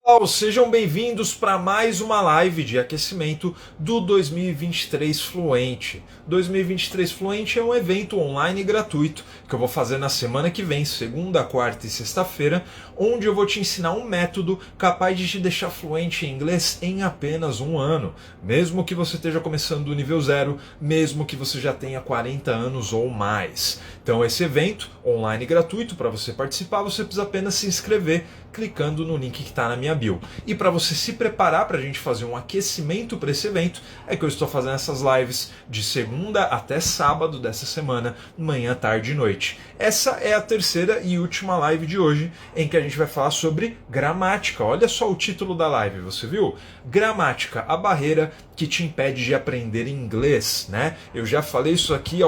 Pessoal, sejam bem-vindos para mais uma live de aquecimento do 2023 Fluente. 2023 Fluente é um evento online gratuito que eu vou fazer na semana que vem, segunda, quarta e sexta-feira, onde eu vou te ensinar um método capaz de te deixar fluente em inglês em apenas um ano. Mesmo que você esteja começando do nível zero, mesmo que você já tenha 40 anos ou mais. Então esse evento online gratuito, para você participar, você precisa apenas se inscrever clicando no link que está na minha bio. E para você se preparar para a gente fazer um aquecimento para esse evento, é que eu estou fazendo essas lives de segunda até sábado dessa semana, manhã, tarde e noite. Essa é a terceira e última live de hoje, em que a gente vai falar sobre gramática. Olha só o título da live, você viu? Gramática, a barreira que te impede de aprender inglês, né? Eu já falei isso aqui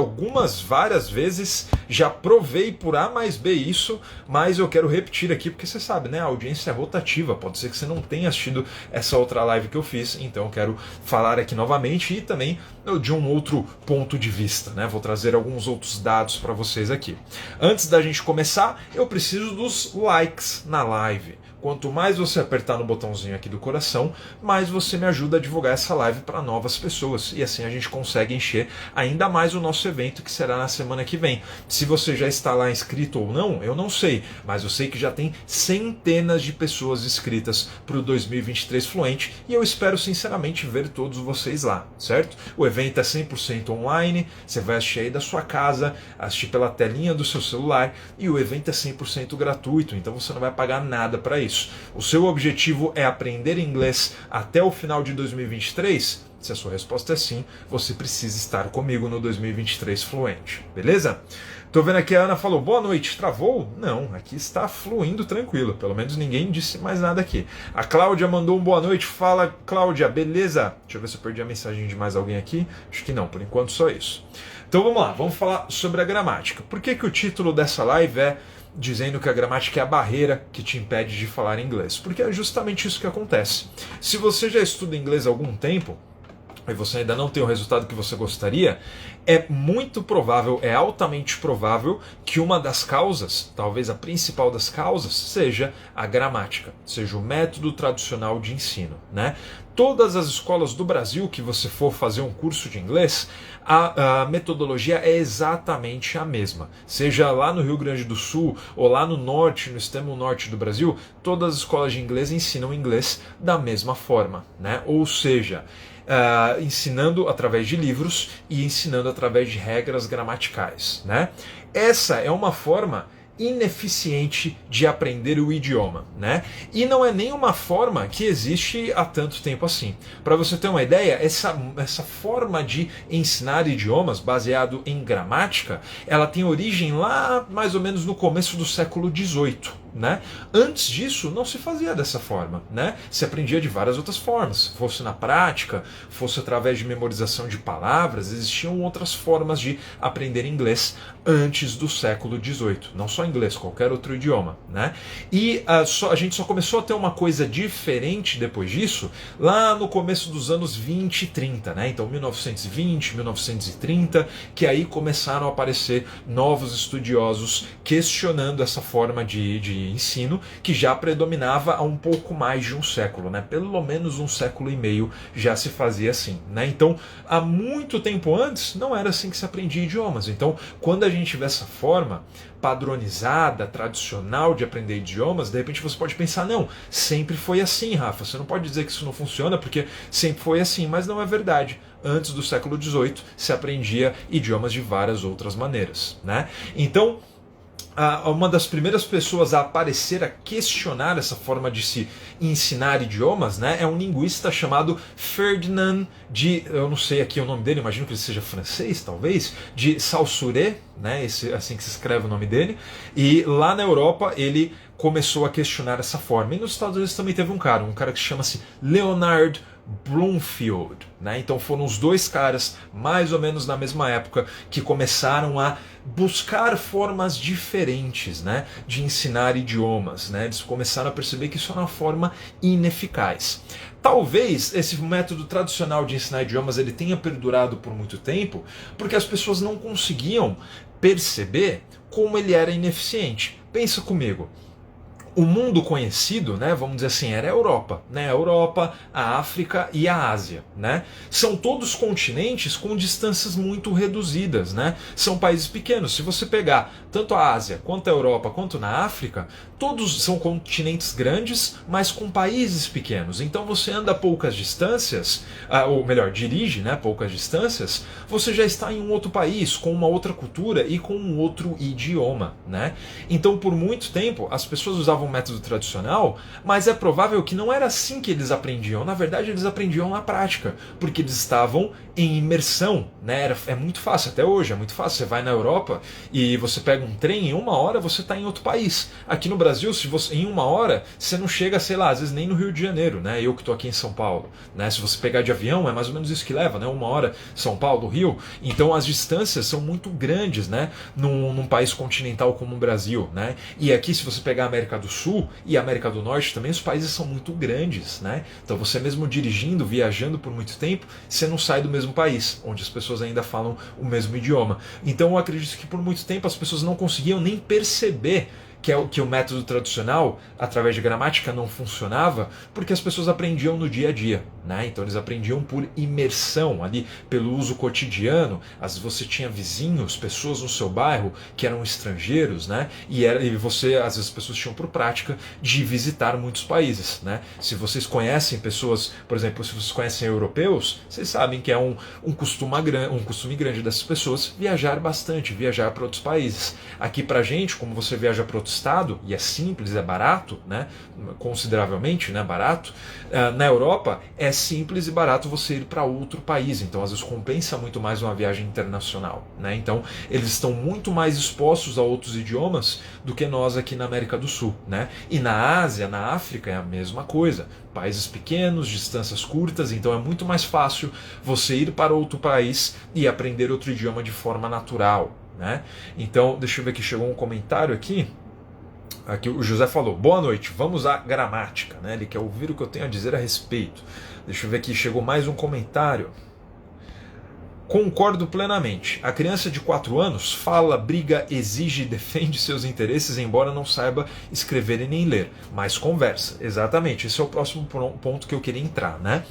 várias vezes, já provei por A mais B isso, mas eu quero repetir aqui porque você sabe, né? A audiência é rotativa, pode ser que você não tenha assistido essa outra live que eu fiz, então eu quero falar aqui novamente e também de um outro ponto de vista, né? Vou trazer alguns outros dados para vocês aqui. Antes da gente começar, eu preciso dos likes na live. Quanto mais você apertar no botãozinho aqui do coração, mais você me ajuda a divulgar essa live para novas pessoas. E assim a gente consegue encher ainda mais o nosso evento, que será na semana que vem. Se você já está lá inscrito ou não, eu não sei. Mas eu sei que já tem centenas de pessoas inscritas para o 2023 Fluente. E eu espero sinceramente ver todos vocês lá, certo? O evento é 100% online. Você vai assistir aí da sua casa, assistir pela telinha do seu celular. E o evento é 100% gratuito. Então você não vai pagar nada para isso. O seu objetivo é aprender inglês até o final de 2023? Se a sua resposta é sim, você precisa estar comigo no 2023 Fluente, beleza? Tô vendo aqui a Ana falou, boa noite, travou? Não, aqui está fluindo tranquilo, pelo menos ninguém disse mais nada aqui. A Cláudia mandou um boa noite, fala Cláudia, beleza? Deixa eu ver se eu perdi a mensagem de mais alguém aqui, acho que não, por enquanto só isso. Então vamos lá, vamos falar sobre a gramática. Por que o título dessa live é dizendo que a gramática é a barreira que te impede de falar inglês? Porque é justamente isso que acontece. Se você já estuda inglês há algum tempo, e você ainda não tem o resultado que você gostaria, é muito provável, é altamente provável que uma das causas, talvez a principal das causas, seja a gramática, seja o método tradicional de ensino, né? Todas as escolas do Brasil que você for fazer um curso de inglês, a metodologia é exatamente a mesma. Seja lá no Rio Grande do Sul ou lá no norte, no extremo norte do Brasil, todas as escolas de inglês ensinam inglês da mesma forma, né? Ou seja, ensinando através de livros e ensinando através de regras gramaticais, né? Essa é uma forma ineficiente de aprender o idioma, né? E não é nenhuma forma que existe há tanto tempo assim. Para você ter uma ideia, essa forma de ensinar idiomas baseado em gramática, ela tem origem lá mais ou menos no começo do século XVIII. Né? Antes disso não se fazia dessa forma, né? Se aprendia de várias outras formas, fosse na prática, fosse através de memorização de palavras, existiam outras formas de aprender inglês antes do século XVIII, não só inglês, qualquer outro idioma, né? E a gente só começou a ter uma coisa diferente depois disso, lá no começo dos anos 20 e 30, né? Então 1920, 1930, que aí começaram a aparecer novos estudiosos questionando essa forma de ensino que já predominava há um pouco mais de um século, né? Pelo menos um século e meio já se fazia assim, né? Então, há muito tempo antes não era assim que se aprendia idiomas. Então, quando a gente vê essa forma padronizada, tradicional de aprender idiomas, de repente você pode pensar, não, sempre foi assim, Rafa, você não pode dizer que isso não funciona porque sempre foi assim, mas não é verdade. Antes do século XVIII se aprendia idiomas de várias outras maneiras, né? Então, uma das primeiras pessoas a aparecer a questionar essa forma de se ensinar idiomas, né, é um linguista chamado Ferdinand eu não sei aqui o nome dele, imagino que ele seja francês, talvez, de Saussure, né, assim que se escreve o nome dele, e lá na Europa ele começou a questionar essa forma. E nos Estados Unidos também teve um cara que chama-se Leonard Bloomfield, né? Então foram os dois caras, mais ou menos na mesma época, que começaram a buscar formas diferentes, né, de ensinar idiomas, né? Eles começaram a perceber que isso era uma forma ineficaz. Talvez esse método tradicional de ensinar idiomas ele tenha perdurado por muito tempo, porque as pessoas não conseguiam perceber como ele era ineficiente. Pensa comigo. O mundo conhecido, né, vamos dizer assim, era a Europa, né, a Europa, a África e a Ásia, né? São todos continentes com distâncias muito reduzidas, né? São países pequenos. Se você pegar tanto a Ásia, quanto a Europa, quanto na África, todos são continentes grandes, mas com países pequenos. Então você anda poucas distâncias, ou melhor, dirige, né, poucas distâncias, você já está em um outro país, com uma outra cultura e com um outro idioma, né? Então por muito tempo as pessoas usavam o método tradicional, mas é provável que não era assim que eles aprendiam. Na verdade, eles aprendiam na prática, porque eles estavam em imersão, né? É muito fácil, até hoje é muito fácil. Você vai na Europa e você pega um trem, em 1 hora você está em outro país. Aqui no Brasil, se você, em 1 hora, você não chega, sei lá, às vezes nem no Rio de Janeiro, né? Eu que estou aqui em São Paulo, né? Se você pegar de avião, é mais ou menos isso que leva, né? 1 hora, São Paulo, Rio. Então as distâncias são muito grandes, né? Num país continental como o Brasil, né? E aqui, se você pegar a América do Sul e a América do Norte também, os países são muito grandes, né? Então você mesmo dirigindo, viajando por muito tempo, você não sai do mesmo país, onde as pessoas ainda falam o mesmo idioma. Então eu acredito que por muito tempo as pessoas não conseguiam nem perceber que o método tradicional, através de gramática, não funcionava, porque as pessoas aprendiam no dia a dia, né? Então eles aprendiam por imersão, ali, pelo uso cotidiano. Às vezes você tinha vizinhos, pessoas no seu bairro que eram estrangeiros, né? E você, às vezes, as pessoas tinham por prática de visitar muitos países, né? Se vocês conhecem pessoas, por exemplo, se vocês conhecem europeus, vocês sabem que é um costume grande dessas pessoas viajar bastante, viajar para outros países. Aqui pra gente, como você viaja para outro estado, e é simples, é barato, né? Consideravelmente, né? Barato. Na Europa é simples e barato você ir para outro país, então às vezes compensa muito mais uma viagem internacional, né? Então eles estão muito mais expostos a outros idiomas do que nós aqui na América do Sul, né? E na Ásia, na África é a mesma coisa, países pequenos, distâncias curtas, então é muito mais fácil você ir para outro país e aprender outro idioma de forma natural, né? Então deixa eu ver que chegou um comentário aqui. Aqui o José falou, boa noite, vamos à gramática, né? Ele quer ouvir o que eu tenho a dizer a respeito. Deixa eu ver aqui, chegou mais um comentário. Concordo plenamente. A criança de 4 anos fala, briga, exige e defende seus interesses, embora não saiba escrever e nem ler, mas conversa. Exatamente, esse é o próximo ponto que eu queria entrar, né?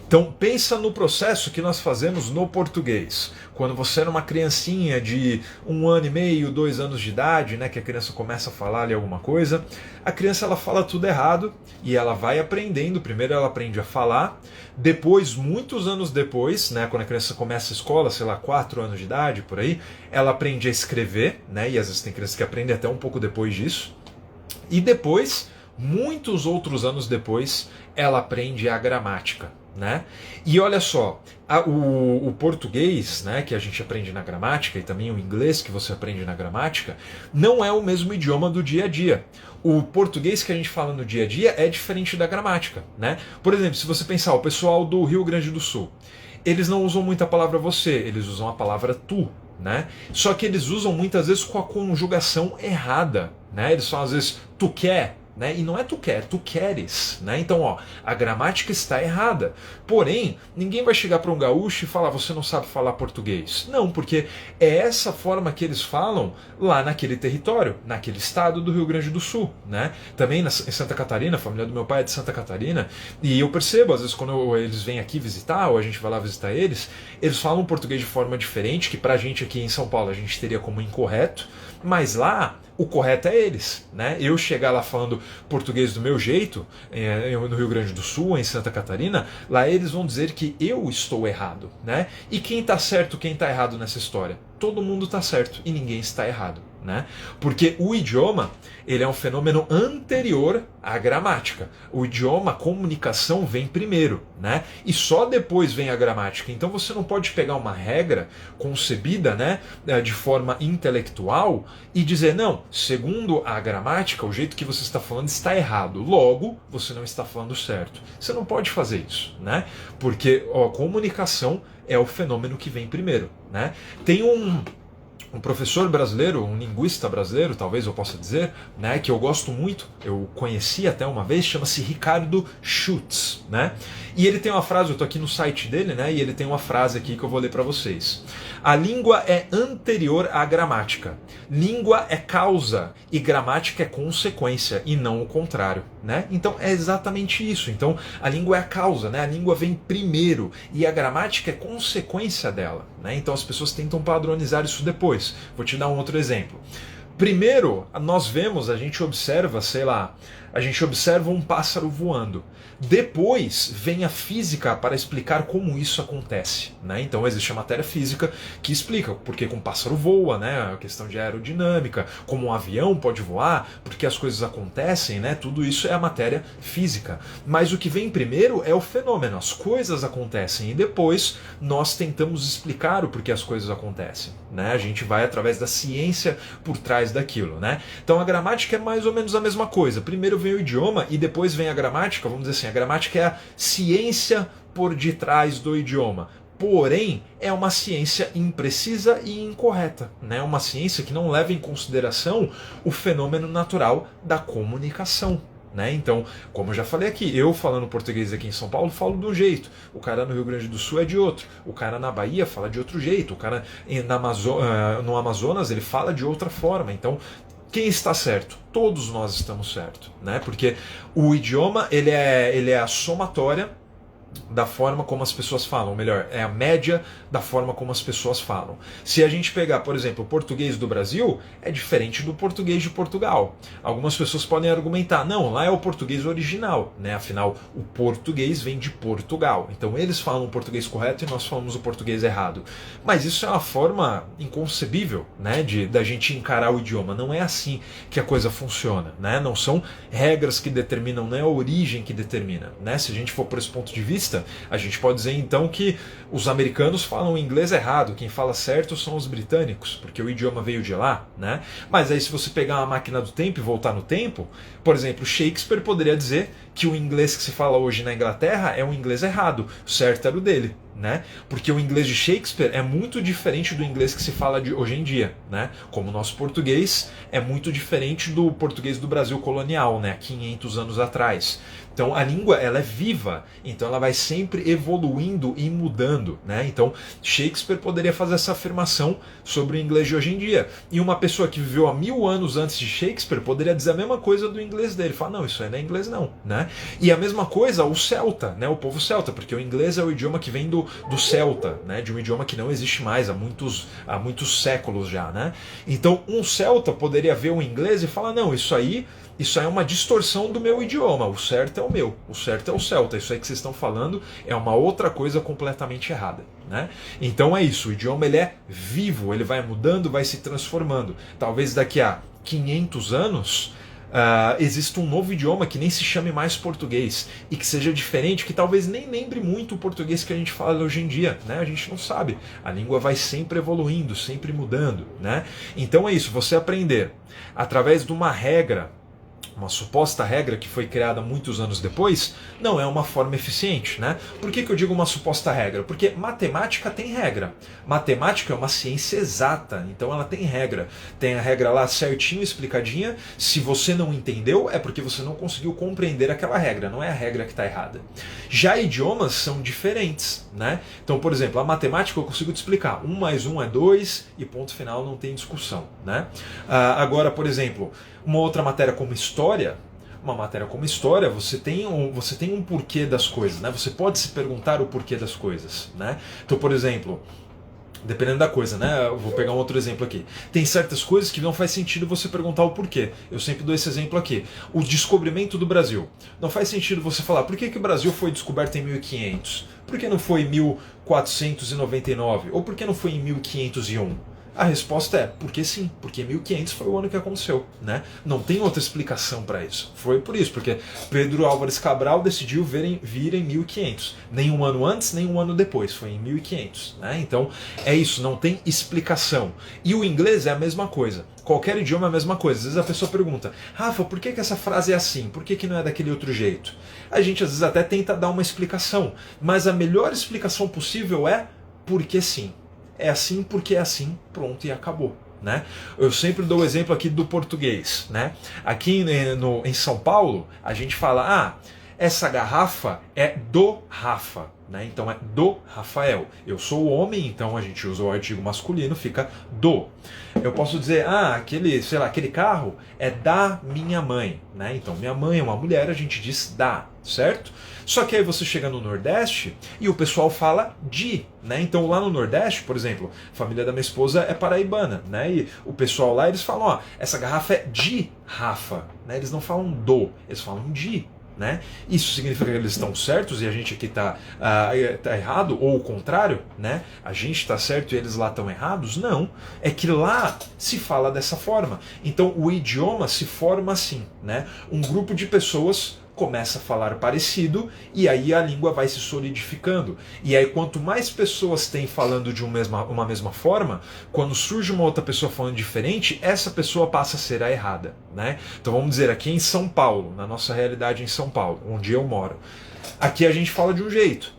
Então pensa no processo que nós fazemos no português. Quando você era uma criancinha de 1 ano e meio, 2 anos de idade, né, que a criança começa a falar ali alguma coisa, a criança ela fala tudo errado e ela vai aprendendo. Primeiro ela aprende a falar, depois, muitos anos depois, né, quando a criança começa a escola, sei lá, 4 anos de idade, por aí, ela aprende a escrever, né, e às vezes tem crianças que aprendem até um pouco depois disso. E depois, muitos outros anos depois, ela aprende a gramática, né? E olha só, o português, né, que a gente aprende na gramática, e também o inglês que você aprende na gramática, não é o mesmo idioma do dia a dia. O português que a gente fala no dia a dia é diferente da gramática, né? Por exemplo, se você pensar, o pessoal do Rio Grande do Sul, eles não usam muito a palavra você, eles usam a palavra tu, né? Só que eles usam muitas vezes com a conjugação errada, né? Eles falam às vezes tu quer, né? E não é tu quer, tu queres, né? Então, ó, a gramática está errada. Porém, ninguém vai chegar para um gaúcho e falar, você não sabe falar português. Não, porque é essa forma que eles falam lá naquele território, naquele estado do Rio Grande do Sul, né? Também em Santa Catarina, a família do meu pai é de Santa Catarina, e eu percebo, às vezes, quando eles vêm aqui visitar, ou a gente vai lá visitar eles falam português de forma diferente, que pra gente aqui em São Paulo a gente teria como incorreto, mas lá o correto é eles, né? Eu chegar lá falando português do meu jeito, no Rio Grande do Sul, em Santa Catarina, lá eles vão dizer que eu estou errado, né? E quem está certo, quem está errado nessa história? Todo mundo está certo e ninguém está errado, né? Porque o idioma, ele é um fenômeno anterior à gramática. O idioma, a comunicação vem primeiro, né? E só depois vem a gramática. Então você não pode pegar uma regra concebida, né, de forma intelectual e dizer, não, segundo a gramática, o jeito que você está falando está errado. Logo, você não está falando certo. Você não pode fazer isso, né? Porque a comunicação é o fenômeno que vem primeiro, né? Tem um professor brasileiro, um linguista brasileiro, talvez eu possa dizer, né, que eu gosto muito, eu conheci até uma vez, chama-se Ricardo Schutz, né? E ele tem uma frase, eu estou aqui no site dele, né, e ele tem uma frase aqui que eu vou ler para vocês. A língua é anterior à gramática. Língua é causa e gramática é consequência e não o contrário, né? Então é exatamente isso. Então a língua é a causa, né? A língua vem primeiro e a gramática é consequência dela, né? Então as pessoas tentam padronizar isso depois. Vou te dar um outro exemplo. Primeiro, nós vemos, a gente observa, sei lá, a gente observa um pássaro voando. Depois vem a física para explicar como isso acontece, né? Então existe a matéria física que explica porque um pássaro voa, né? A questão de aerodinâmica, como um avião pode voar, porque as coisas acontecem, né? Tudo isso é a matéria física. Mas o que vem primeiro é o fenômeno, as coisas acontecem e depois nós tentamos explicar o porquê as coisas acontecem, né? A gente vai através da ciência por trás daquilo, né? Então a gramática é mais ou menos a mesma coisa. Primeiro vem o idioma e depois vem a gramática, vamos dizer assim, a gramática é a ciência por detrás do idioma. Porém, é uma ciência imprecisa e incorreta, né? Uma ciência que não leva em consideração o fenômeno natural da comunicação. Né? Então, como eu já falei aqui, eu falando português aqui em São Paulo falo de um jeito, o cara no Rio Grande do Sul é de outro, o cara na Bahia fala de outro jeito, o cara no Amazonas ele fala de outra forma. Então, quem está certo? Todos nós estamos certos, né? Porque o idioma ele é a somatória da forma como as pessoas falam, ou melhor, é a média da forma como as pessoas falam. Se a gente pegar, por exemplo, o português do Brasil, é diferente do português de Portugal. Algumas pessoas podem argumentar, não, lá é o português original, né? Afinal, o português vem de Portugal. Então eles falam o português correto e nós falamos o português errado. Mas isso é uma forma inconcebível, né, da gente encarar o idioma. Não é assim que a coisa funciona, né? Não são regras que determinam, não é a origem que determina, né? Se a gente for por esse ponto de vista, a gente pode dizer então que os americanos falam inglês errado, quem fala certo são os britânicos, porque o idioma veio de lá, né? Mas aí se você pegar uma máquina do tempo e voltar no tempo, por exemplo, Shakespeare poderia dizer que o inglês que se fala hoje na Inglaterra é um inglês errado, o certo era o dele, né? Porque o inglês de Shakespeare é muito diferente do inglês que se fala de hoje em dia, né? Como o nosso português é muito diferente do português do Brasil colonial, né? 500 anos atrás. Então a língua ela é viva, então ela vai sempre evoluindo e mudando, né? Então Shakespeare poderia fazer essa afirmação sobre o inglês de hoje em dia. E uma pessoa que viveu há 1000 anos antes de Shakespeare poderia dizer a mesma coisa do inglês dele. Falar, não, isso aí não é inglês não, né? E a mesma coisa o celta, né? O povo celta, porque o inglês é o idioma que vem do celta, né? De um idioma que não existe mais há muitos séculos já, né? Então um celta poderia ver o inglês e falar, não, isso aí é uma distorção do meu idioma, o certo é o meu, o certo é o celta, isso aí que vocês estão falando é uma outra coisa completamente errada, né? Então é isso, o idioma ele é vivo, ele vai mudando, vai se transformando. Talvez daqui a 500 anos exista um novo idioma que nem se chame mais português e que seja diferente, que talvez nem lembre muito o português que a gente fala hoje em dia, né? A gente não sabe, a língua vai sempre evoluindo, sempre mudando, né? Então é isso, você aprender através de uma regra, uma suposta regra que foi criada muitos anos depois, não é uma forma eficiente, né? Por que eu digo uma suposta regra? Porque matemática tem regra. Matemática é uma ciência exata, então ela tem regra. Tem a regra lá certinho, explicadinha. Se você não entendeu, é porque você não conseguiu compreender aquela regra, não é a regra que está errada. Já idiomas são diferentes, né? Então, por exemplo, a matemática eu consigo te explicar. 1 mais 1 é 2 e ponto final, não tem discussão, né? Agora, por exemplo, uma outra matéria como história, você tem um porquê das coisas, né? Você pode se perguntar o porquê das coisas, né? Então, por exemplo, dependendo da coisa, né? Eu vou pegar um outro exemplo aqui. Tem certas coisas que não faz sentido você perguntar o porquê. Eu sempre dou esse exemplo aqui. O descobrimento do Brasil. Não faz sentido você falar por que o Brasil foi descoberto em 1500? Por que não foi em 1499? Ou por que não foi em 1501? A resposta é porque sim, porque 1500 foi o ano que aconteceu, né? Não tem outra explicação para isso. Foi por isso, porque Pedro Álvares Cabral decidiu vir em 1500. Nem um ano antes, nem um ano depois, foi em 1500, né? Então é isso, não tem explicação. E o inglês é a mesma coisa. Qualquer idioma é a mesma coisa. Às vezes a pessoa pergunta, Rafa, por que essa frase é assim? Por que não é daquele outro jeito? A gente às vezes até tenta dar uma explicação, mas a melhor explicação possível é porque sim. é assim porque é assim, pronto e acabou. Né? Eu sempre dou o exemplo aqui do português. Né? Aqui em São Paulo, a gente fala, essa garrafa é do Rafa. Né? Então é do Rafael. Eu sou o homem, então a gente usa o artigo masculino, fica do. Eu posso dizer, aquele carro é da minha mãe. Né? Então minha mãe é uma mulher, a gente diz da, certo? Só que aí você chega no Nordeste e o pessoal fala de, né? Então lá no Nordeste, por exemplo, a família da minha esposa é paraibana, né? E o pessoal lá, eles falam, essa garrafa é de Rafa, né? Eles não falam do, eles falam de. Né? Isso significa que eles estão certos e a gente aqui está errado, ou o contrário, né? A gente está certo e eles lá estão errados? Não, é que lá se fala dessa forma. Então o idioma se forma assim, né? Um grupo de pessoas começa a falar parecido e aí a língua vai se solidificando. E aí quanto mais pessoas tem falando de uma mesma forma, quando surge uma outra pessoa falando diferente, essa pessoa passa a ser a errada. Né? Então vamos dizer, aqui em São Paulo, na nossa realidade em São Paulo, onde eu moro, aqui a gente fala de um jeito.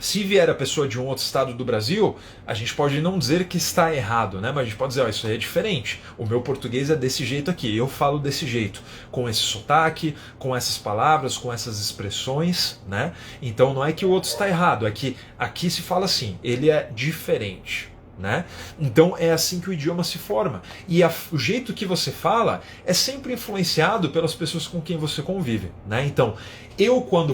Se vier a pessoa de um outro estado do Brasil, a gente pode não dizer que está errado, né? Mas a gente pode dizer, isso aí é diferente. O meu português é desse jeito aqui, eu falo desse jeito, com esse sotaque, com essas palavras, com essas expressões, né? Então não é que o outro está errado, é que aqui se fala assim, ele é diferente. Né? Então é assim que o idioma se forma. E o jeito que você fala é sempre influenciado pelas pessoas com quem você convive. Né? Então, eu quando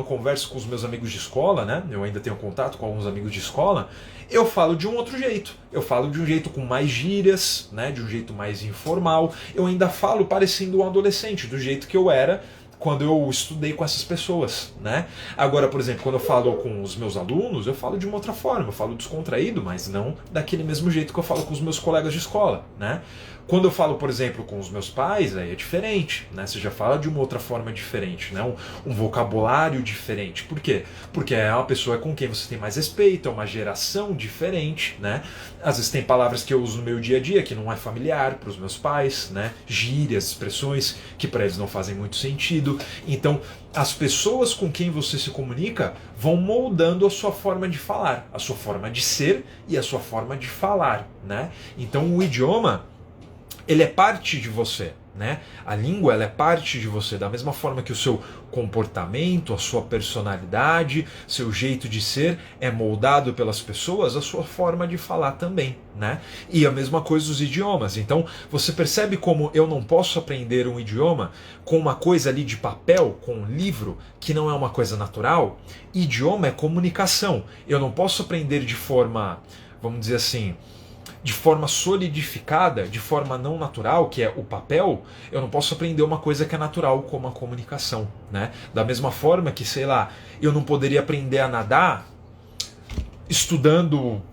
converso com os meus amigos de escola, né? Eu ainda tenho contato com alguns amigos de escola, eu falo de um outro jeito. Eu falo de um jeito com mais gírias, né? De um jeito mais informal. Eu ainda falo parecendo um adolescente, do jeito que eu era quando eu estudei com essas pessoas, né? Agora, por exemplo, quando eu falo com os meus alunos, eu falo de uma outra forma, eu falo descontraído, mas não daquele mesmo jeito que eu falo com os meus colegas de escola, né? Quando eu falo, por exemplo, com os meus pais, aí é diferente, né? Você já fala de uma outra forma diferente, né? Um vocabulário diferente. Por quê? Porque é uma pessoa com quem você tem mais respeito, é uma geração diferente, né? Às vezes tem palavras que eu uso no meu dia a dia que não é familiar para os meus pais, né? Gírias, expressões que para eles não fazem muito sentido. Então, as pessoas com quem você se comunica vão moldando a sua forma de falar, a sua forma de ser e a sua forma de falar, né? Então, o idioma, ele é parte de você, né? A língua, ela é parte de você, da mesma forma que o seu comportamento, a sua personalidade, seu jeito de ser é moldado pelas pessoas, a sua forma de falar também, né? E a mesma coisa os idiomas. Então, você percebe como eu não posso aprender um idioma com uma coisa ali de papel, com um livro, que não é uma coisa natural? Idioma é comunicação. Eu não posso aprender de forma, vamos dizer assim, de forma solidificada, de forma não natural, que é o papel. Eu não posso aprender uma coisa que é natural, como a comunicação, né? Da mesma forma que, sei lá, eu não poderia aprender a nadar estudando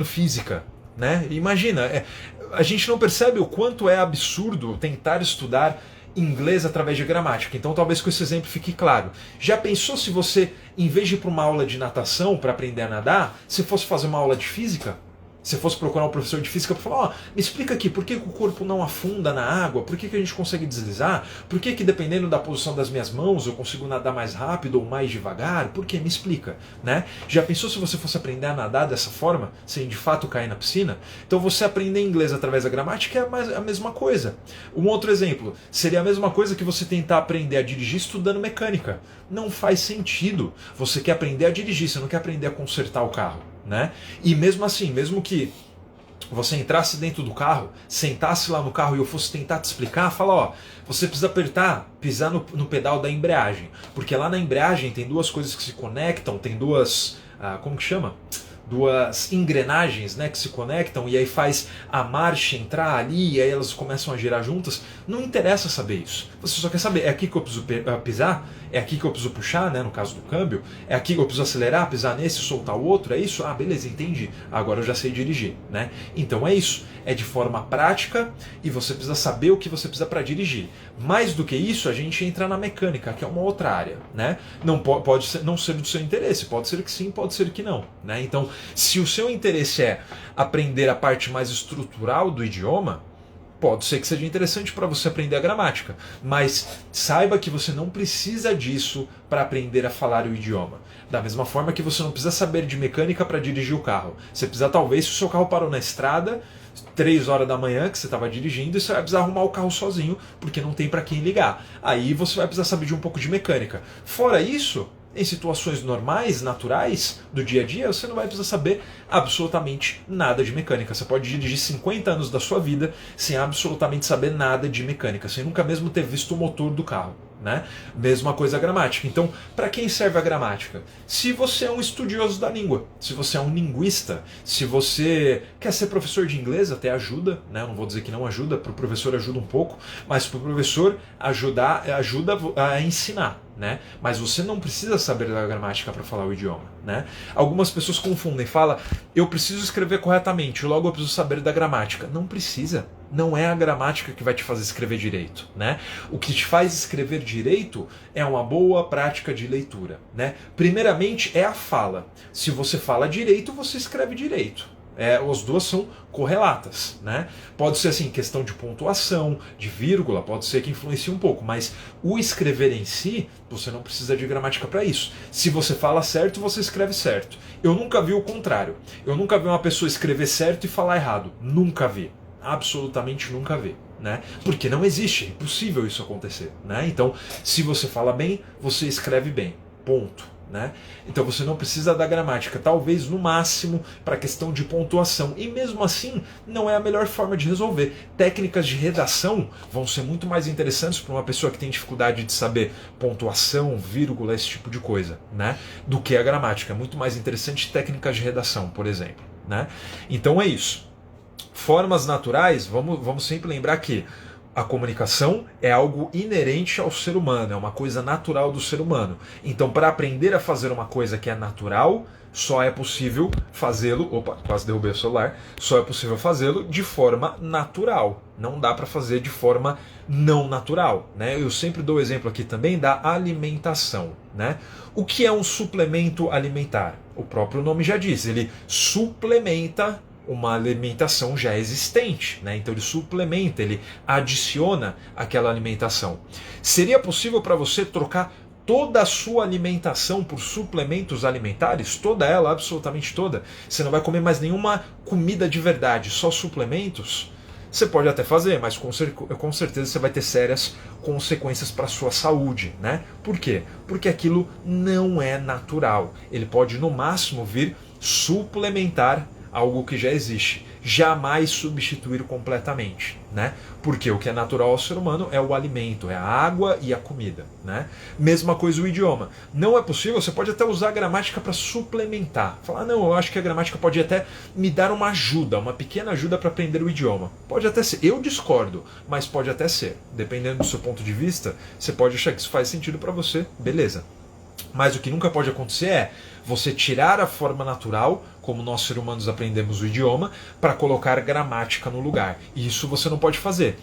física, né? Imagina, a gente não percebe o quanto é absurdo tentar estudar inglês através de gramática. Então talvez com esse exemplo fique claro. Já pensou se você, em vez de ir para uma aula de natação para aprender a nadar, se fosse fazer uma aula de física? Se fosse procurar um professor de física para falar, me explica aqui, por que o corpo não afunda na água? Por que a gente consegue deslizar? Por que dependendo da posição das minhas mãos eu consigo nadar mais rápido ou mais devagar? Por que? Me explica, né? Já pensou se você fosse aprender a nadar dessa forma, sem de fato cair na piscina? Então você aprender inglês através da gramática é a mesma coisa. Um outro exemplo, seria a mesma coisa que você tentar aprender a dirigir estudando mecânica. Não faz sentido. Você quer aprender a dirigir, você não quer aprender a consertar o carro. Né? E mesmo assim, mesmo que você entrasse dentro do carro, sentasse lá no carro e eu fosse tentar te explicar, fala, você precisa pisar no pedal da embreagem, porque lá na embreagem tem duas coisas que se conectam, tem duas, como que chama? Duas engrenagens, né, que se conectam e aí faz a marcha entrar ali e aí elas começam a girar juntas. Não interessa saber isso. Você só quer saber, é aqui que eu preciso pisar? É aqui que eu preciso puxar, né, no caso do câmbio? É aqui que eu preciso acelerar, pisar nesse, soltar o outro? É isso? Beleza, entendi. Agora eu já sei dirigir, né? Então é isso. É de forma prática e você precisa saber o que você precisa para dirigir. Mais do que isso, a gente entra na mecânica, que é uma outra área, né? Não pode não ser do seu interesse, pode ser que sim, pode ser que não, né? Então, se o seu interesse é aprender a parte mais estrutural do idioma, Pode ser que seja interessante para você aprender a gramática, mas saiba que você não precisa disso para aprender a falar o idioma. Da mesma forma que você não precisa saber de mecânica para dirigir o carro. Você precisa, talvez, se o seu carro parou na estrada, 3 horas da manhã que você estava dirigindo, e você vai precisar arrumar o carro sozinho, porque não tem para quem ligar. Aí você vai precisar saber de um pouco de mecânica. Fora isso, em situações normais, naturais, do dia a dia, você não vai precisar saber absolutamente nada de mecânica. Você pode dirigir 50 anos da sua vida sem absolutamente saber nada de mecânica, sem nunca mesmo ter visto o motor do carro. Né? Mesma coisa a gramática. Então, para quem serve a gramática? Se você é um estudioso da língua, se você é um linguista, se você quer ser professor de inglês, até ajuda, né? Eu não vou dizer que não ajuda, para o professor ajuda um pouco, mas para o professor ajuda a ensinar. Né? Mas você não precisa saber da gramática para falar o idioma. Né? Algumas pessoas confundem, falam, eu preciso escrever corretamente, logo eu preciso saber da gramática. Não precisa. Não é a gramática que vai te fazer escrever direito. Né? O que te faz escrever direito é uma boa prática de leitura. Né? Primeiramente é a fala. Se você fala direito, você escreve direito. As duas são correlatas, né? Pode ser assim, questão de pontuação, de vírgula, pode ser que influencie um pouco, mas o escrever em si, você não precisa de gramática para isso. Se você fala certo, você escreve certo. Eu nunca vi o contrário. Eu nunca vi uma pessoa escrever certo e falar errado. Nunca vi. Absolutamente nunca vi. Né? Porque não existe, é impossível isso acontecer. Né? Então, se você fala bem, você escreve bem. Ponto. Né? Então você não precisa da gramática, talvez no máximo para questão de pontuação, e mesmo assim não é a melhor forma de resolver. Técnicas de redação vão ser muito mais interessantes para uma pessoa que tem dificuldade de saber pontuação, vírgula, esse tipo de coisa, né? Do que a gramática. É muito mais interessante técnicas de redação, por exemplo, né? Então é isso. Formas naturais, vamos sempre lembrar que a comunicação é algo inerente ao ser humano, é uma coisa natural do ser humano. Então, para aprender a fazer uma coisa que é natural, só é possível fazê-lo... Opa, quase derrubei o celular. Só é possível fazê-lo de forma natural. Não dá para fazer de forma não natural. Né? Eu sempre dou o exemplo aqui também da alimentação. Né? O que é um suplemento alimentar? O próprio nome já diz, ele suplementa uma alimentação já existente, né? Então ele suplementa, ele adiciona aquela alimentação. Seria possível para você trocar toda a sua alimentação por suplementos alimentares? Toda ela, absolutamente toda? Você não vai comer mais nenhuma comida de verdade, só suplementos? Você pode até fazer, mas com certeza você vai ter sérias consequências para a sua saúde, né? Por quê? Porque aquilo não é natural. Ele pode, no máximo, vir suplementar algo que já existe, jamais substituir completamente, né? Porque o que é natural ao ser humano é o alimento, é a água e a comida, né? Mesma coisa o idioma. Não é possível, você pode até usar a gramática para suplementar. Falar, não, eu acho que a gramática pode até me dar uma ajuda, uma pequena ajuda para aprender o idioma. Pode até ser, eu discordo, mas pode até ser. Dependendo do seu ponto de vista, você pode achar que isso faz sentido para você, beleza. Mas o que nunca pode acontecer é você tirar a forma natural, como nós seres humanos aprendemos o idioma, para colocar gramática no lugar. E isso você não pode fazer.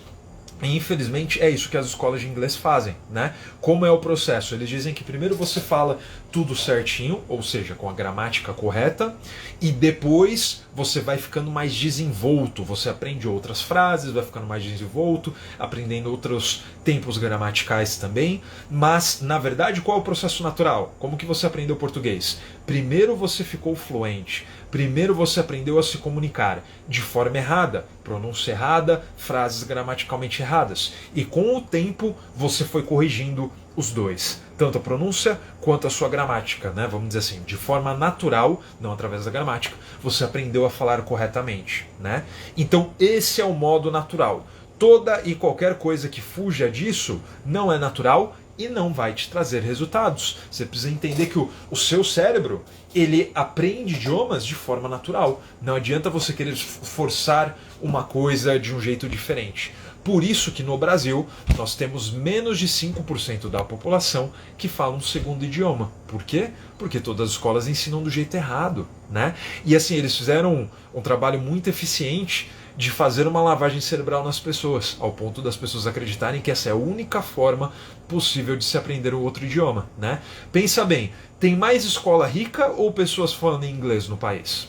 E, infelizmente é isso que as escolas de inglês fazem, né? Como é o processo? Eles dizem que primeiro você fala tudo certinho, ou seja, com a gramática correta, e depois você vai ficando mais desenvolto, você aprende outras frases, vai ficando mais desenvolto, aprendendo outros tempos gramaticais também, mas na verdade qual é o processo natural? Como que você aprendeu português? Primeiro você ficou fluente, primeiro você aprendeu a se comunicar de forma errada, pronúncia errada, frases gramaticalmente erradas, e com o tempo você foi corrigindo os dois, tanto a pronúncia quanto a sua gramática, né? Vamos dizer assim, de forma natural, não através da gramática, você aprendeu a falar corretamente, né? Então esse é o modo natural. Toda e qualquer coisa que fuja disso não é natural e não vai te trazer resultados. Você precisa entender que o seu cérebro, ele aprende idiomas de forma natural. Não adianta você querer forçar uma coisa de um jeito diferente. Por isso que no Brasil nós temos menos de 5% da população que fala um segundo idioma. Por quê? Porque todas as escolas ensinam do jeito errado, né? E assim, eles fizeram um trabalho muito eficiente de fazer uma lavagem cerebral nas pessoas, ao ponto das pessoas acreditarem que essa é a única forma possível de se aprender um outro idioma, né? Pensa bem, tem mais escola rica ou pessoas falando inglês no país?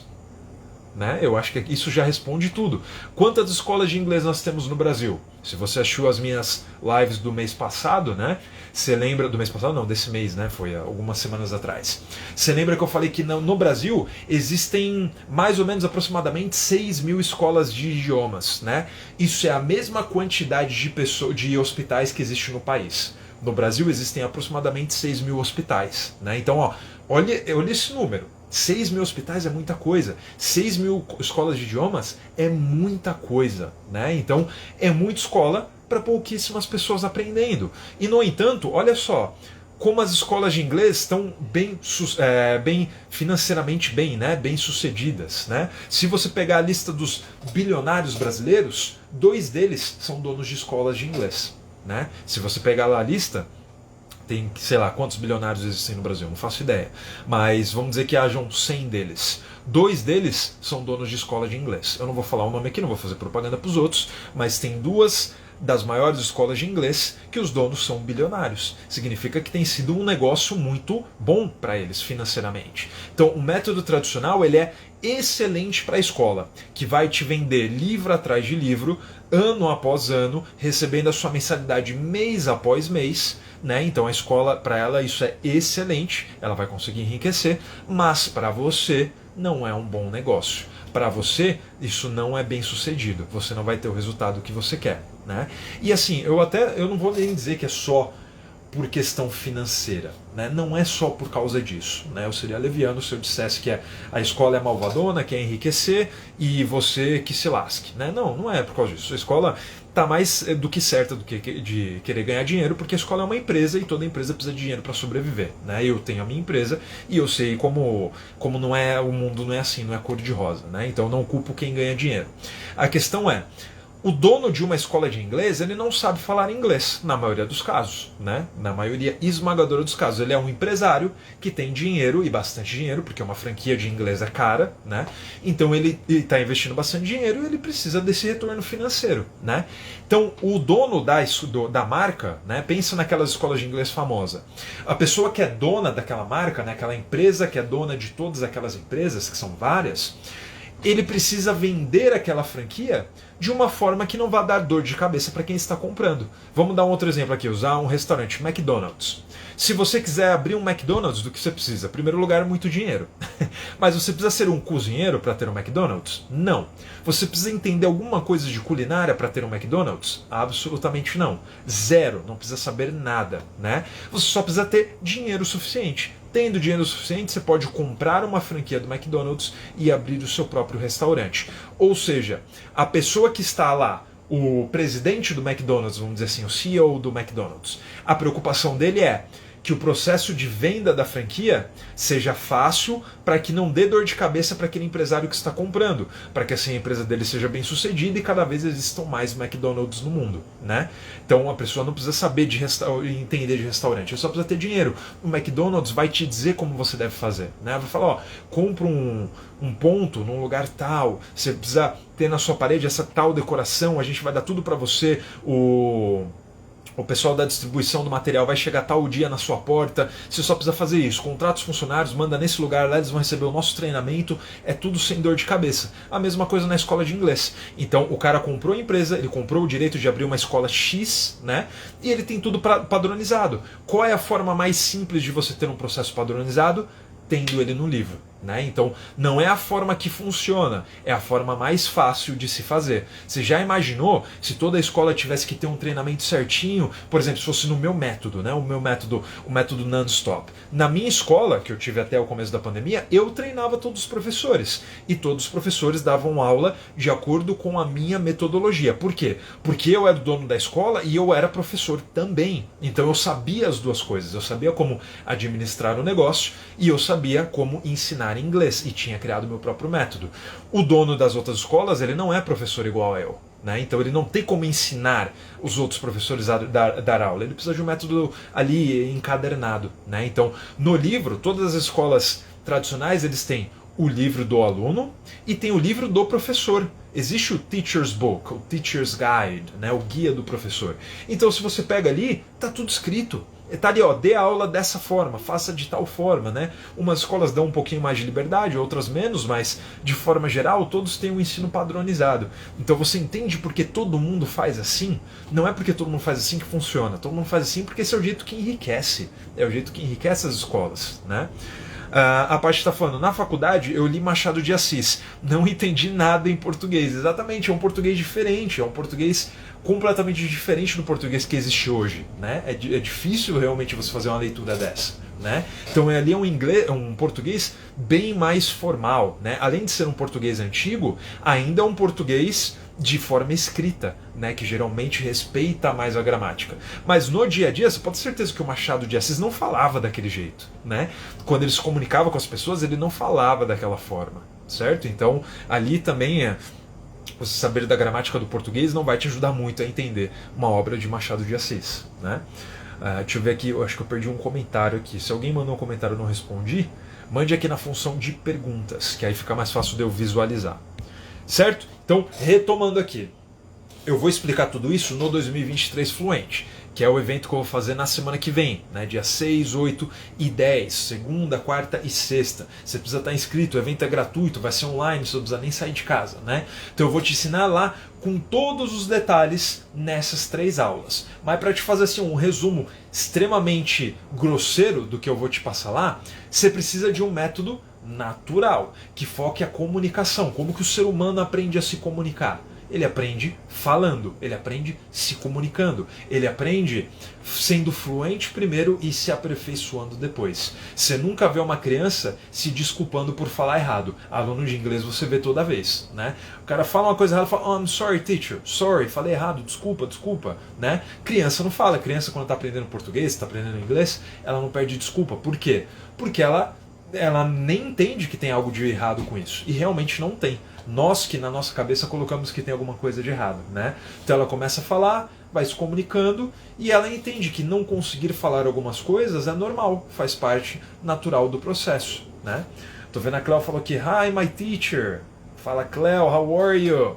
né? Eu acho que isso já responde tudo. Quantas escolas de inglês nós temos no Brasil? Se você assistiu as minhas lives do mês passado, né? Você lembra do mês passado? Não, desse mês, né? Foi algumas semanas atrás. Você lembra que eu falei que no Brasil existem mais ou menos aproximadamente 6 mil escolas de idiomas, né? Isso é a mesma quantidade de hospitais que existe no país. No Brasil existem aproximadamente 6 mil hospitais, né? Então, ó, olha esse número. 6 mil hospitais é muita coisa. 6 mil escolas de idiomas é muita coisa, né? Então, é muita escola para pouquíssimas pessoas aprendendo. E, no entanto, olha só, como as escolas de inglês estão bem financeiramente bem, né? Bem sucedidas, né? Se você pegar a lista dos bilionários brasileiros, 2 deles são donos de escolas de inglês, né? Se você pegar lá a lista, tem, sei lá, quantos bilionários existem no Brasil, não faço ideia. Mas vamos dizer que hajam 100 deles. 2 deles são donos de escola de inglês. Eu não vou falar o nome aqui, não vou fazer propaganda para os outros, mas tem 2 das maiores escolas de inglês que os donos são bilionários. Significa que tem sido um negócio muito bom para eles financeiramente. Então, o método tradicional ele é excelente para a escola, que vai te vender livro atrás de livro, ano após ano, recebendo a sua mensalidade mês após mês, né? Então a escola, para ela, isso é excelente, ela vai conseguir enriquecer, mas para você não é um bom negócio. Para você, isso não é bem sucedido, você não vai ter o resultado que você quer, né? E assim, eu não vou nem dizer que é só por questão financeira, né? Não é só por causa disso, né? Eu seria leviano se eu dissesse que a escola é malvadona, quer enriquecer e você que se lasque, né? Não, não é por causa disso. A escola está mais do que certa de querer ganhar dinheiro, porque a escola é uma empresa e toda empresa precisa de dinheiro para sobreviver, né? Eu tenho a minha empresa e eu sei como não é, o mundo não é assim, não é cor de rosa, né? Então não culpo quem ganha dinheiro. A questão é, o dono de uma escola de inglês, ele não sabe falar inglês, na maioria dos casos, né? Na maioria esmagadora dos casos. Ele é um empresário que tem dinheiro, e bastante dinheiro, porque uma franquia de inglês é cara, né? Então ele está investindo bastante dinheiro e ele precisa desse retorno financeiro, né? Então o dono da marca, né? Pensa naquelas escolas de inglês famosas. A pessoa que é dona daquela marca, né? Aquela empresa que é dona de todas aquelas empresas, que são várias, ele precisa vender aquela franquia de uma forma que não vá dar dor de cabeça para quem está comprando. Vamos dar um outro exemplo aqui, usar um restaurante, McDonald's. Se você quiser abrir um McDonald's, do que você precisa? Em primeiro lugar, muito dinheiro. Mas você precisa ser um cozinheiro para ter um McDonald's? Não. Você precisa entender alguma coisa de culinária para ter um McDonald's? Absolutamente não. Zero. Não precisa saber nada, né? Você só precisa ter dinheiro suficiente. Tendo dinheiro suficiente, você pode comprar uma franquia do McDonald's e abrir o seu próprio restaurante. Ou seja, a pessoa que está lá, o presidente do McDonald's, vamos dizer assim, o CEO do McDonald's, a preocupação dele é que o processo de venda da franquia seja fácil para que não dê dor de cabeça para aquele empresário que está comprando, para que assim a empresa dele seja bem sucedida e cada vez existam mais McDonald's no mundo, né? Então a pessoa não precisa saber entender de restaurante, ela só precisa ter dinheiro. O McDonald's vai te dizer como você deve fazer, né? Vai falar, ó, compra um ponto num lugar tal, você precisa ter na sua parede essa tal decoração, a gente vai dar tudo para você, o pessoal da distribuição do material vai chegar tal dia na sua porta, você só precisa fazer isso, contrata os funcionários, manda nesse lugar lá, eles vão receber o nosso treinamento, é tudo sem dor de cabeça. A mesma coisa na escola de inglês. Então o cara comprou a empresa, ele comprou o direito de abrir uma escola X, né? E ele tem tudo padronizado. Qual é a forma mais simples de você ter um processo padronizado? Tendo ele no livro, né? Então não é a forma que funciona, é a forma mais fácil de se fazer. Você já imaginou se toda a escola tivesse que ter um treinamento certinho? Por exemplo, se fosse no meu método, né? O método non-stop. Na minha escola, que eu tive até o começo da pandemia, eu treinava todos os professores. E todos os professores davam aula de acordo com a minha metodologia. Por quê? Porque eu era o dono da escola e eu era professor também. Então eu sabia as duas coisas. Eu sabia como administrar o negócio e eu sabia como ensinar inglês. E tinha criado meu próprio método. O dono das outras escolas, ele não é professor igual a eu. Né? Então ele não tem como ensinar os outros professores a dar aula. Ele precisa de um método ali encadernado. Né? Então, no livro, todas as escolas tradicionais, eles têm o livro do aluno e tem o livro do professor. Existe o Teacher's Book, o Teacher's Guide, né? O guia do professor. Então, se você pega ali, tá tudo escrito. Tá ali, ó, dê aula dessa forma, faça de tal forma, né? Umas escolas dão um pouquinho mais de liberdade, outras menos, mas de forma geral todos têm um ensino padronizado. Então você entende porque todo mundo faz assim? Não é porque todo mundo faz assim que funciona. Todo mundo faz assim porque esse é o jeito que enriquece. É o jeito que enriquece as escolas, né? A parte está falando, na faculdade eu li Machado de Assis, não entendi nada em português. Exatamente, é um português diferente, é um português completamente diferente do português que existe hoje, né? É difícil realmente você fazer uma leitura dessa, né? Então ali é um português bem mais formal, né? Além de ser um português antigo, ainda é um português de forma escrita, né, que geralmente respeita mais a gramática. Mas no dia a dia, você pode ter certeza que o Machado de Assis não falava daquele jeito, né? Quando ele se comunicava com as pessoas, ele não falava daquela forma, certo? Então, ali também você saber da gramática do português não vai te ajudar muito a entender uma obra de Machado de Assis, né? Deixa eu ver aqui, eu acho que eu perdi um comentário aqui. Se alguém mandou um comentário e eu não respondi, mande aqui na função de perguntas, que aí fica mais fácil de eu visualizar. Certo? Então, retomando aqui, eu vou explicar tudo isso no 2023 Fluente, que é o evento que eu vou fazer na semana que vem, né? Dia 6, 8 e 10, segunda, quarta e sexta. Você precisa estar inscrito, o evento é gratuito, vai ser online, você não precisa nem sair de casa, né? Então eu vou te ensinar lá com todos os detalhes nessas 3 aulas. Mas para te fazer assim, um resumo extremamente grosseiro do que eu vou te passar lá, você precisa de um método natural, que foque a comunicação. Como que o ser humano aprende a se comunicar? Ele aprende falando, ele aprende se comunicando, ele aprende sendo fluente primeiro e se aperfeiçoando depois. Você nunca vê uma criança se desculpando por falar errado. Aluno de inglês você vê toda vez, né? O cara fala uma coisa errada, fala, oh, I'm sorry teacher, sorry, falei errado, desculpa, né? Criança não fala, criança quando está aprendendo português, está aprendendo inglês, ela não pede desculpa. Por quê? Porque ela nem entende que tem algo de errado com isso. E realmente não tem. Nós que na nossa cabeça colocamos que tem alguma coisa de errado, né? Então ela começa a falar, vai se comunicando e ela entende que não conseguir falar algumas coisas é normal, faz parte natural do processo, né? Tô vendo a Cleo falou aqui, hi my teacher. Fala Cleo, how are you?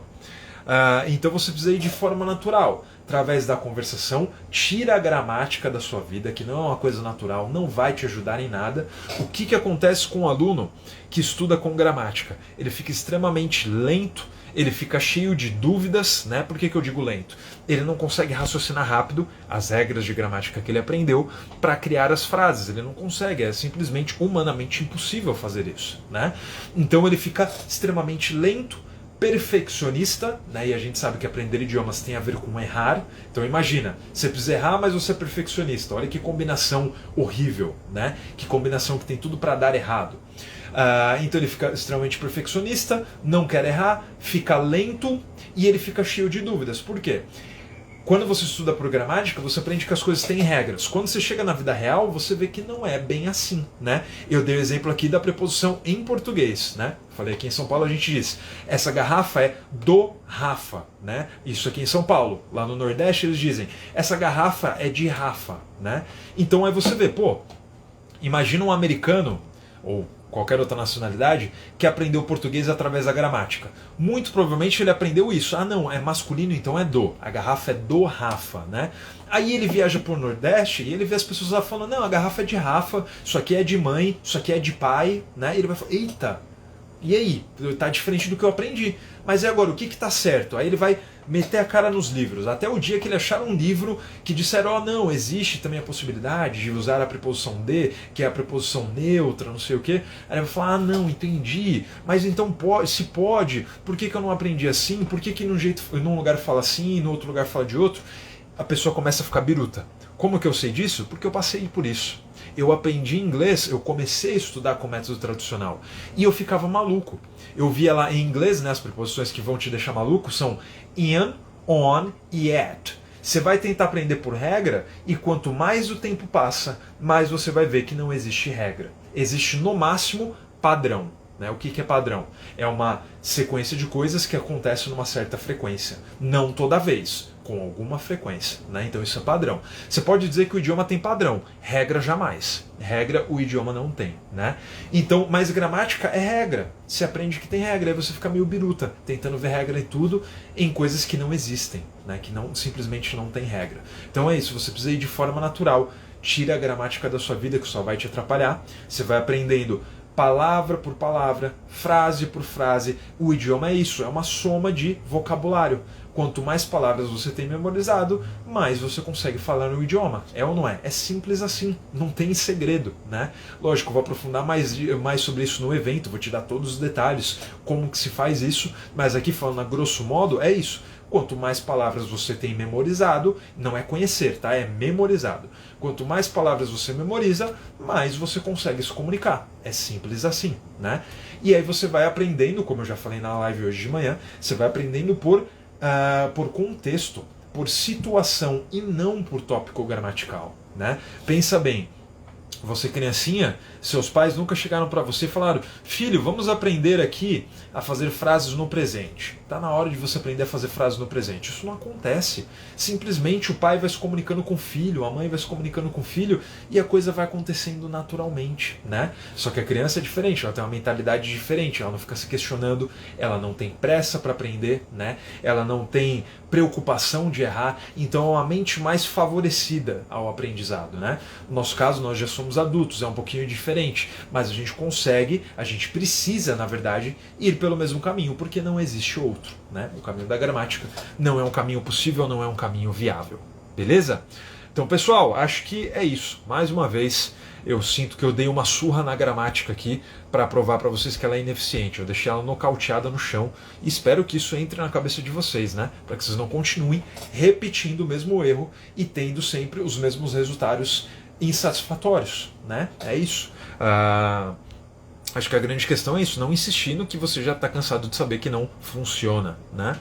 Então você precisa ir de forma natural, através da conversação, tira a gramática da sua vida, que não é uma coisa natural, não vai te ajudar em nada. O que acontece com um aluno que estuda com gramática? Ele fica extremamente lento, ele fica cheio de dúvidas, né? Por que eu digo lento? Ele não consegue raciocinar rápido as regras de gramática que ele aprendeu para criar as frases. Ele não consegue, é simplesmente humanamente impossível fazer isso, né? Então ele fica extremamente lento, perfeccionista, né? E a gente sabe que aprender idiomas tem a ver com errar. Então imagina, você precisa errar, mas você é perfeccionista. Olha que combinação horrível, né? Que combinação que tem tudo para dar errado. Então ele fica extremamente perfeccionista, não quer errar, fica lento e ele fica cheio de dúvidas. Por quê? Quando você estuda por gramática, você aprende que as coisas têm regras. Quando você chega na vida real, você vê que não é bem assim, né? Eu dei o exemplo aqui da preposição em português, né? Falei aqui em São Paulo a gente diz, essa garrafa é do Rafa, né? Isso aqui em São Paulo. Lá no Nordeste eles dizem, essa garrafa é de Rafa, né? Então aí você vê, pô, imagina um americano, ou qualquer outra nacionalidade, que aprendeu português através da gramática. Muito provavelmente ele aprendeu isso. Ah não, é masculino, então é do. A garrafa é do Rafa, né? Aí ele viaja pro Nordeste e ele vê as pessoas lá falando, não, a garrafa é de Rafa, isso aqui é de mãe, isso aqui é de pai, né? E ele vai falar, eita, e aí? Tá diferente do que eu aprendi. Mas e agora, o que tá certo? Aí ele vai meter a cara nos livros, até o dia que ele achar um livro que disseram, oh não, existe também a possibilidade de usar a preposição de, que é a preposição neutra, não sei o que. Aí ele vai falar, ah não, entendi, mas então pode, se pode, por que eu não aprendi assim? Por que num lugar fala assim e no outro lugar fala de outro? A pessoa começa a ficar biruta. Como que eu sei disso? Porque eu passei por isso. Eu aprendi inglês, eu comecei a estudar com método tradicional e eu ficava maluco. Eu via lá em inglês, né, as preposições que vão te deixar maluco são in, on e at. Você vai tentar aprender por regra e quanto mais o tempo passa, mais você vai ver que não existe regra. Existe no máximo padrão. Né? O que é padrão? É uma sequência de coisas que acontecem numa certa frequência. Não toda vez, com alguma frequência. Né? Então isso é padrão. Você pode dizer que o idioma tem padrão, regra jamais. Regra o idioma não tem. Né? Então, mas gramática é regra. Você aprende que tem regra, aí você fica meio biruta, tentando ver regra e tudo em coisas que não existem, né? Que não, simplesmente não tem regra. Então é isso, você precisa ir de forma natural. tira a gramática da sua vida, que só vai te atrapalhar. Você vai aprendendo palavra por palavra, frase por frase. O idioma é isso, é uma soma de vocabulário. Quanto mais palavras você tem memorizado, mais você consegue falar no idioma. É ou não é? É simples assim, não tem segredo, né? Lógico, eu vou aprofundar mais sobre isso no evento, vou te dar todos os detalhes, como que se faz isso, mas aqui falando a grosso modo, é isso. Quanto mais palavras você tem memorizado, não é conhecer, tá? É memorizado. Quanto mais palavras você memoriza, mais você consegue se comunicar. É simples assim, né? E aí você vai aprendendo, como eu já falei na live hoje de manhã, você vai aprendendo por contexto, por situação e não por tópico gramatical, né? Pensa bem, você criancinha, seus pais nunca chegaram para você e falaram: filho, vamos aprender aqui a fazer frases no presente. Está na hora de você aprender a fazer frases no presente. Isso não acontece. Simplesmente o pai vai se comunicando com o filho, a mãe vai se comunicando com o filho e a coisa vai acontecendo naturalmente, né? Só que a criança é diferente, ela tem uma mentalidade diferente, ela não fica se questionando, ela não tem pressa para aprender, né? Ela não tem preocupação de errar, então é uma mente mais favorecida ao aprendizado, né? No nosso caso, nós já somos adultos, é um pouquinho diferente, mas a gente consegue, a gente precisa, na verdade, ir pelo mesmo caminho, porque não existe outro, né? O caminho da gramática não é um caminho possível, não é um caminho viável, beleza? Então, pessoal, acho que é isso. Mais uma vez, eu sinto que eu dei uma surra na gramática aqui para provar para vocês que ela é ineficiente. Eu deixei ela nocauteada no chão e espero que isso entre na cabeça de vocês, né? Para que vocês não continuem repetindo o mesmo erro e tendo sempre os mesmos resultados insatisfatórios, né? É isso. Acho que a grande questão é isso, não insistir no que você já está cansado de saber que não funciona, né?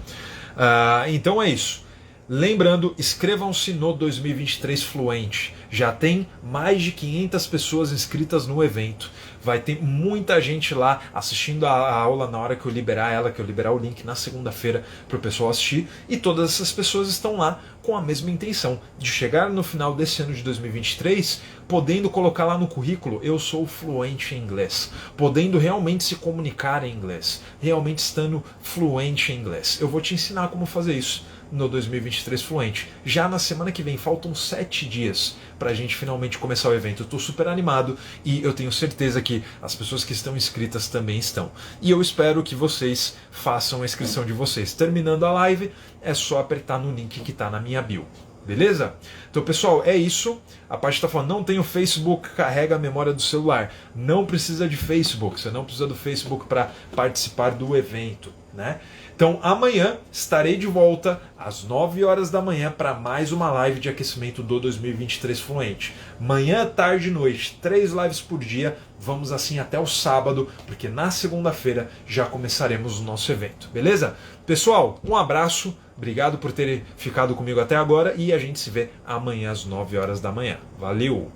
Então é isso. Lembrando, inscrevam-se no 2023 Fluente. Já tem mais de 500 pessoas inscritas no evento. Vai ter muita gente lá assistindo a aula na hora que eu liberar ela, que eu liberar o link na segunda-feira para o pessoal assistir. E todas essas pessoas estão lá com a mesma intenção, de chegar no final desse ano de 2023, podendo colocar lá no currículo: eu sou fluente em inglês. Podendo realmente se comunicar em inglês. Realmente estando fluente em inglês. Eu vou te ensinar como fazer isso no 2023 Fluente. Já na semana que vem, faltam 7 dias para a gente finalmente começar o evento. Eu estou super animado e eu tenho certeza que as pessoas que estão inscritas também estão. E eu espero que vocês façam a inscrição de vocês. Terminando a live, é só apertar no link que está na minha bio. Beleza? Então, pessoal, é isso. A parte está falando: não tem o Facebook, carrega a memória do celular. Não precisa de Facebook, você não precisa do Facebook para participar do evento, né? Então, amanhã estarei de volta às 9 horas da manhã para mais uma live de aquecimento do 2023 Fluente. Manhã, tarde e noite, 3 lives por dia. Vamos assim até o sábado, porque na segunda-feira já começaremos o nosso evento. Beleza? Pessoal, um abraço. Obrigado por terem ficado comigo até agora e a gente se vê amanhã às 9 horas da manhã. Valeu!